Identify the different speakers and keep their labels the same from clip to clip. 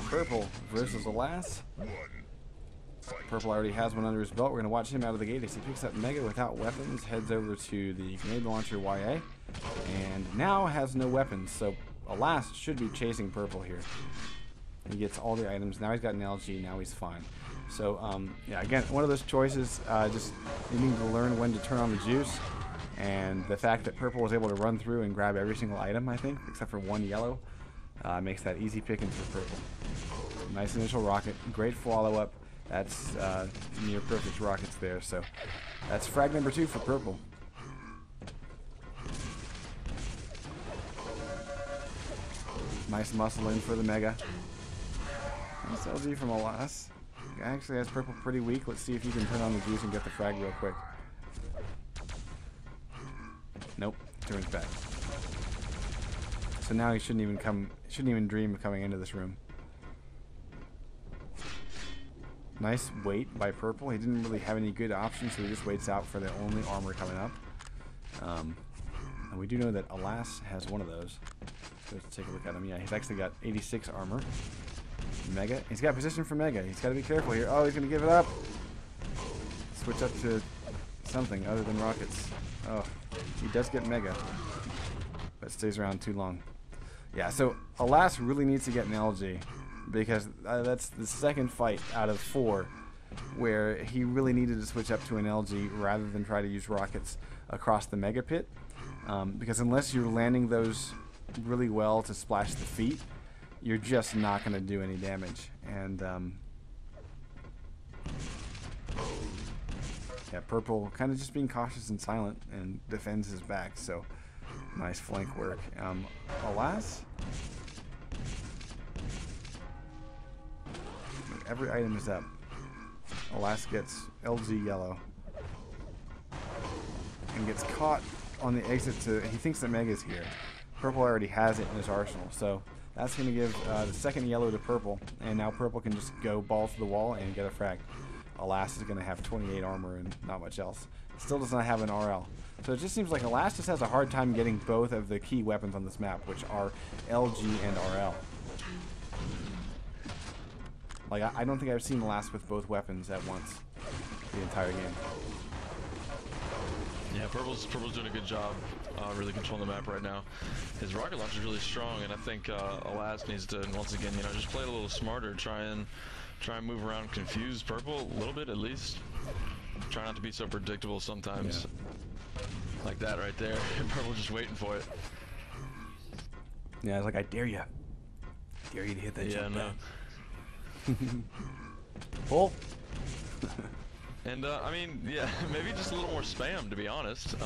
Speaker 1: Purple versus Alas. Purple already has one under his belt. We're going to watch him out of the gate as he picks up Mega without weapons, heads over to the grenade launcher YA, and now has no weapons, so Alas should be chasing Purple here. He gets all the items. Now he's got an LG, now he's fine. So, yeah, again, one of those choices, just needing to learn when to turn on the juice, and the fact that Purple was able to run through and grab every single item, I think, except for one yellow, makes that easy pickings for Purple. Nice initial rocket, great follow-up. That's near perfect rockets there, so that's frag number 2 for Purple. Nice muscle in for the Mega. Nice LG from Alas. Actually has Purple pretty weak. Let's see if he can turn on the juice and get the frag real quick. Nope, turns back. So now he shouldn't even dream of coming into this room. Nice wait by Purple. He didn't really have any good options, so he just waits out for the only armor coming up. And we do know that Alas has one of those. So let's take a look at him. Yeah, he's actually got 86 armor. Mega. He's got position for Mega. He's got to be careful here. Oh, he's going to give it up. Switch up to something other than rockets. Oh, he does get Mega, but stays around too long. Yeah, so Alas really needs to get an LG, because that's the second fight out of 4 where he really needed to switch up to an LG rather than try to use rockets across the Mega Pit, because unless you're landing those really well to splash the feet, you're just not going to do any damage. And yeah, Purple kind of just being cautious and silent and defends his back, so nice flank work. Alas, every item is up. Alas gets LG yellow and gets caught on the exit to. He thinks that Mega's here. Purple already has it in his arsenal, so that's going to give the second yellow to Purple, and now Purple can just go balls to the wall and get a frag. Alas is going to have 28 armor and not much else. Still does not have an RL. So it just seems like Alas just has a hard time getting both of the key weapons on this map, which are LG and RL. Like, I don't think I've seen Alas with both weapons at once the entire game.
Speaker 2: Yeah, Purple's doing a good job really controlling the map right now. His rocket launcher is really strong, and I think Alas needs to, once again, you know, just play it a little smarter, try and move around, confuse Purple a little bit at least. Try not to be so predictable sometimes. Yeah. Like that right there. Purple just waiting for it.
Speaker 1: Yeah, it's like, I dare you. Dare you to hit that jump
Speaker 2: no.
Speaker 1: Pull.
Speaker 2: And I mean, yeah, maybe just a little more spam, to be honest.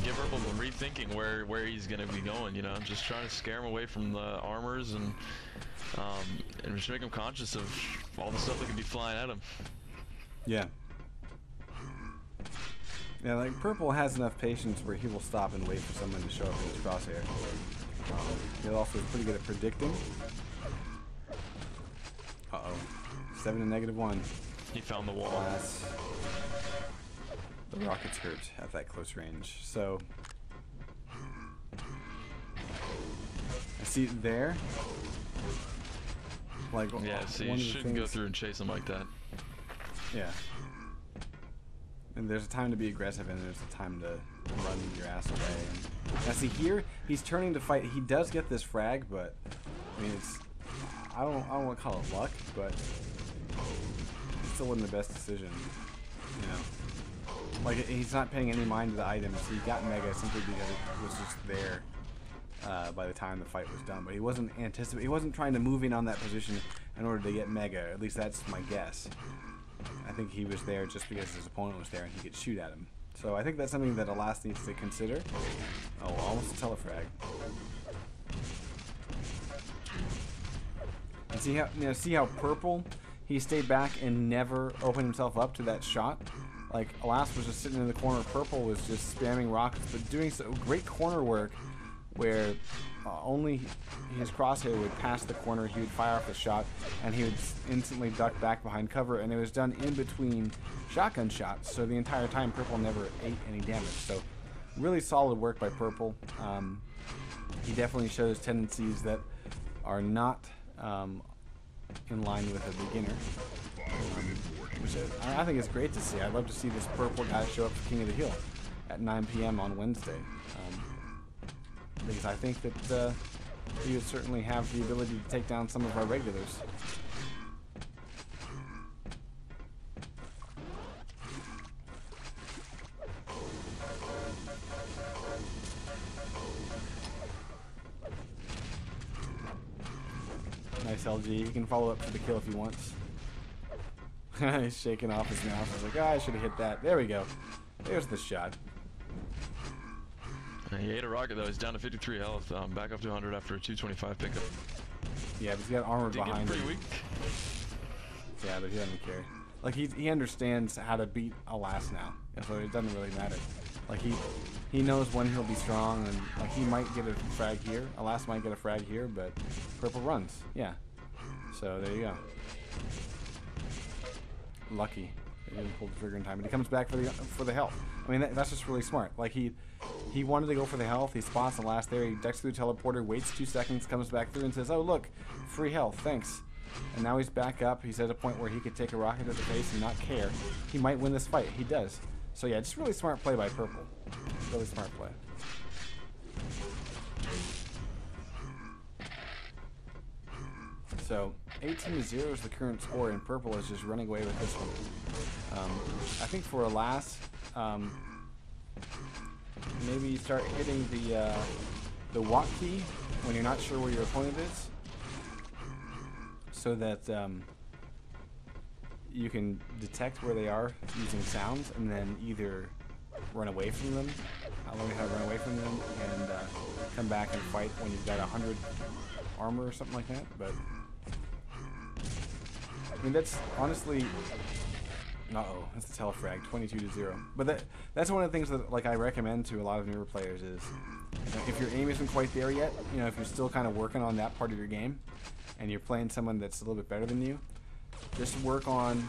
Speaker 2: Give Purple rethinking where he's gonna be going. You know, just trying to scare him away from the armors and just make him conscious of all the stuff that could be flying at him.
Speaker 1: Yeah. Yeah, like Purple has enough patience where he will stop and wait for someone to show up in his crosshair. He also is pretty good at predicting. Uh-oh. 7 to -1.
Speaker 2: He found the wall.
Speaker 1: The rockets hurt at that close range. So I see it there. Like,
Speaker 2: yeah, see, you shouldn't go through and chase him like that.
Speaker 1: Yeah. And there's a time to be aggressive, and there's a time to run your ass away. And now see here, he's turning to fight. He does get this frag, but I mean, it's I don't want to call it luck, but it still wasn't the best decision, you know. Like, he's not paying any mind to the items. He got Mega simply because it was just there by the time the fight was done. But he wasn't he wasn't trying to move in on that position in order to get Mega. At least that's my guess. I think he was there just because his opponent was there and he could shoot at him. So I think that's something that Alas needs to consider. Oh, almost a telefrag. And see how Purple, he stayed back and never opened himself up to that shot. Like, Alas was just sitting in the corner. Purple was just spamming rockets, but doing so great corner work where only his crosshair would pass the corner, he would fire off a shot, and he would instantly duck back behind cover, and it was done in between shotgun shots, so the entire time Purple never ate any damage. So really solid work by Purple. He definitely shows tendencies that are not in line with a beginner, which I think is great to see. I'd love to see this purple guy show up for King of the Hill at 9 p.m. on Wednesday, because I think that he would certainly have the ability to take down some of our regulars. Nice LG. He can follow up for the kill if he wants. He's shaking off his mouth. I was like, I should have hit that. There we go. There's the shot.
Speaker 2: He ate a rocket though. He's down to 53 health. Back up to 100 after a 225 pickup.
Speaker 1: Yeah, but he's got armor behind him.
Speaker 2: Pretty weak.
Speaker 1: Yeah, but he doesn't care. Like he understands how to beat Alas now, so it doesn't really matter. Like he knows when he'll be strong, and like he might get a frag here. Alas might get a frag here, but purple runs. Yeah. So there you go. Lucky he didn't pull the trigger in time, but he comes back for the health. I mean that's just really smart. Like he wanted to go for the health. He spots Alas there. He ducks through the teleporter, waits 2 seconds, comes back through, and says, "Oh look, free health, thanks." And now he's back up. He's at a point where he could take a rocket to the face and not care. He might win this fight. He does. So yeah, just really smart play by purple. Really smart play. So 18-0 is the current score, and purple is just running away with this one. I think for Alas, maybe you start hitting the walk key when you're not sure where your opponent is, so that you can detect where they are using sounds, and then either run away from them, learn how to run away from them, and come back and fight when you've got 100 armor or something like that. But I mean, that's honestly, that's the telefrag, 22-0. But that's one of the things that like I recommend to a lot of newer players is, if your aim isn't quite there yet, if you're still kind of working on that part of your game, and you're playing someone that's a little bit better than you, just work on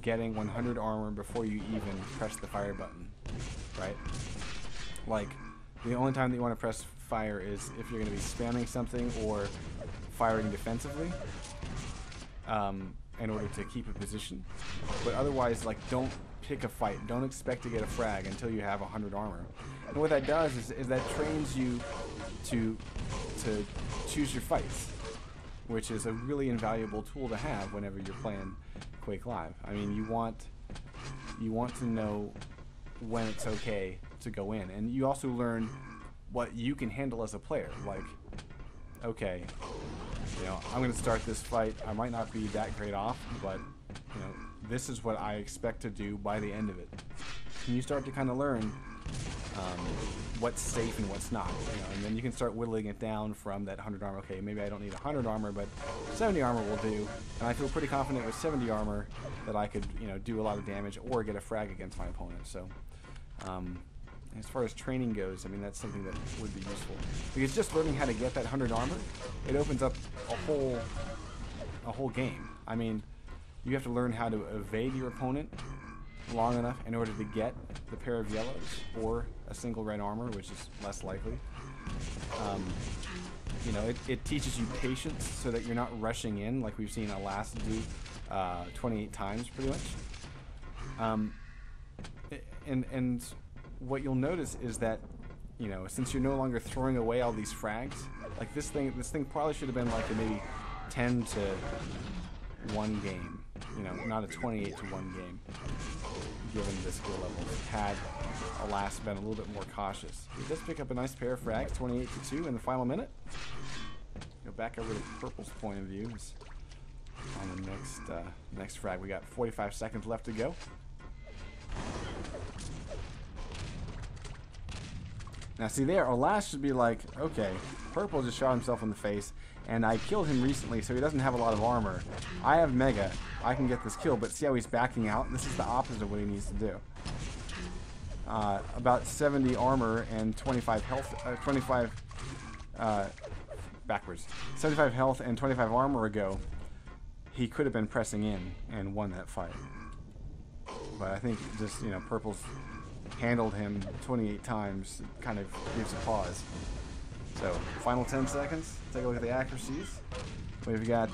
Speaker 1: getting 100 armor before you even press the fire button, right? Like, the only time that you want to press fire is if you're going to be spamming something or firing defensively, in order to keep a position. But otherwise, like, don't pick a fight. Don't expect to get a frag until you have 100 armor. And what that does is that trains you to choose your fights, which is a really invaluable tool to have whenever you're playing Quake Live. I mean, you want to know when it's okay to go in, and you also learn what you can handle as a player. Like, okay, I'm going to start this fight. I might not be that great off, but this is what I expect to do by the end of it. And you start to kind of learn what's safe and what's not, and then you can start whittling it down from that 100 armor. Okay, maybe I don't need 100 armor, but 70 armor will do, and I feel pretty confident with 70 armor that I could, do a lot of damage or get a frag against my opponent. So, as far as training goes, I mean, that's something that would be useful, because just learning how to get that 100 armor, it opens up a whole game. I mean, you have to learn how to evade your opponent long enough in order to get the pair of yellows or a single red armor, which is less likely. It teaches you patience so that you're not rushing in like we've seen Alas do 28 times pretty much. And what you'll notice is that, since you're no longer throwing away all these frags, like this thing probably should have been like a maybe 10 to 1 game, not a 28 to 1 game, given the skill level. Had Alas been a little bit more cautious. He does pick up a nice pair of frags, 28 to 2 in the final minute. Go back over to purple's point of view. On the next frag, we got 45 seconds left to go. Now see there, Alas should be like, okay, purple just shot himself in the face, and I killed him recently, so he doesn't have a lot of armor. I have Mega, I can get this kill, but see how he's backing out? This is the opposite of what he needs to do. About 70 armor and 25 health, 75 health and 25 armor ago, he could have been pressing in and won that fight. But I think just, purple's handled him 28 times, kind of gives a pause. So, final 10 seconds. Take a look at the accuracies. We've got